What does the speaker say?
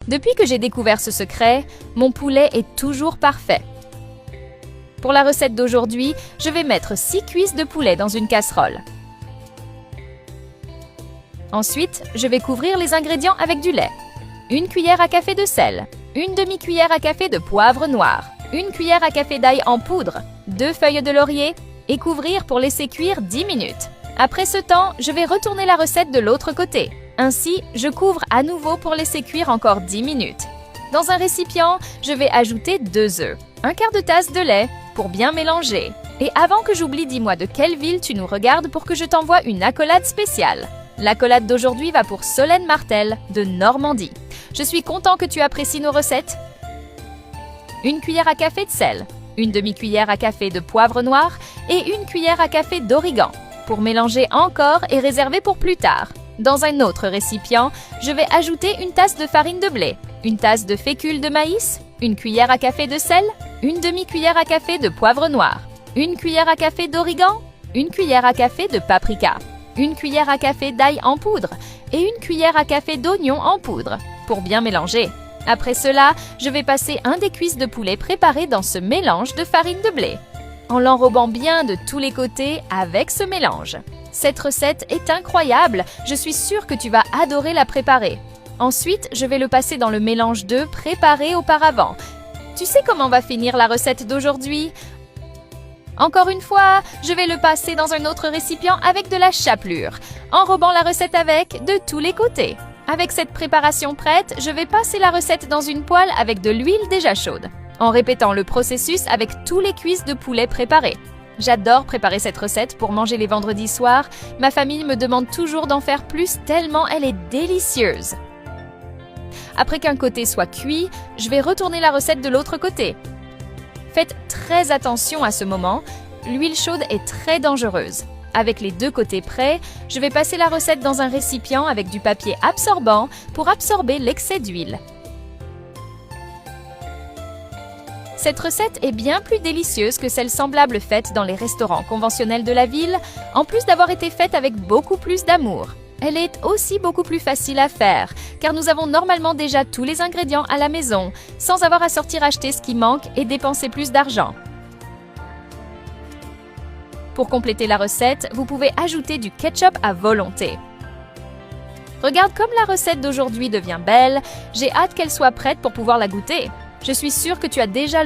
Depuis que j'ai découvert ce secret, mon poulet est toujours parfait. Pour la recette d'aujourd'hui, je vais mettre 6 cuisses de poulet dans une casserole. Ensuite, je vais couvrir les ingrédients avec du lait. 1 cuillère à café de sel, 1 demi-cuillère à café de poivre noir, 1 cuillère à café d'ail en poudre, 2 feuilles de laurier et couvrir pour laisser cuire 10 minutes. Après ce temps, je vais retourner la recette de l'autre côté. Ainsi, je couvre à nouveau pour laisser cuire encore 10 minutes. Dans un récipient, je vais ajouter 2 œufs, 1/4 de tasse de lait pour bien mélanger. Et avant que j'oublie, dis-moi de quelle ville tu nous regardes pour que je t'envoie une accolade spéciale. L'accolade d'aujourd'hui va pour Solène Martel de Normandie. Je suis content que tu apprécies nos recettes. 1 cuillère à café de sel, 1 demi-cuillère à café de poivre noir et 1 cuillère à café d'origan. Pour mélanger encore et réserver pour plus tard. Dans un autre récipient, je vais ajouter 1 tasse de farine de blé, 1 tasse de fécule de maïs, 1 cuillère à café de sel, 1 demi-cuillère à café de poivre noir, 1 cuillère à café d'origan, 1 cuillère à café de paprika, 1 cuillère à café d'ail en poudre et 1 cuillère à café d'oignon en poudre, pour bien mélanger. Après cela, je vais passer un des cuisses de poulet préparées dans ce mélange de farine de blé, en l'enrobant bien de tous les côtés avec ce mélange. Cette recette est incroyable, je suis sûre que tu vas adorer la préparer. Ensuite, je vais le passer dans le mélange d'œufs préparé auparavant. Tu sais comment va finir la recette d'aujourd'hui? Encore une fois, je vais le passer dans un autre récipient avec de la chapelure, enrobant la recette avec de tous les côtés. Avec cette préparation prête, je vais passer la recette dans une poêle avec de l'huile déjà chaude, en répétant le processus avec tous les cuisses de poulet préparées. J'adore préparer cette recette pour manger les vendredis soirs. Ma famille me demande toujours d'en faire plus tellement elle est délicieuse. Après qu'un côté soit cuit, je vais retourner la recette de l'autre côté. Faites très attention à ce moment, l'huile chaude est très dangereuse. Avec les 2 côtés prêts, je vais passer la recette dans un récipient avec du papier absorbant pour absorber l'excès d'huile. Cette recette est bien plus délicieuse que celle semblable faite dans les restaurants conventionnels de la ville, en plus d'avoir été faite avec beaucoup plus d'amour. Elle est aussi beaucoup plus facile à faire, car nous avons normalement déjà tous les ingrédients à la maison, sans avoir à sortir acheter ce qui manque et dépenser plus d'argent. Pour compléter la recette, vous pouvez ajouter du ketchup à volonté. Regarde comme la recette d'aujourd'hui devient belle, j'ai hâte qu'elle soit prête pour pouvoir la goûter. Je suis sûre que tu as déjà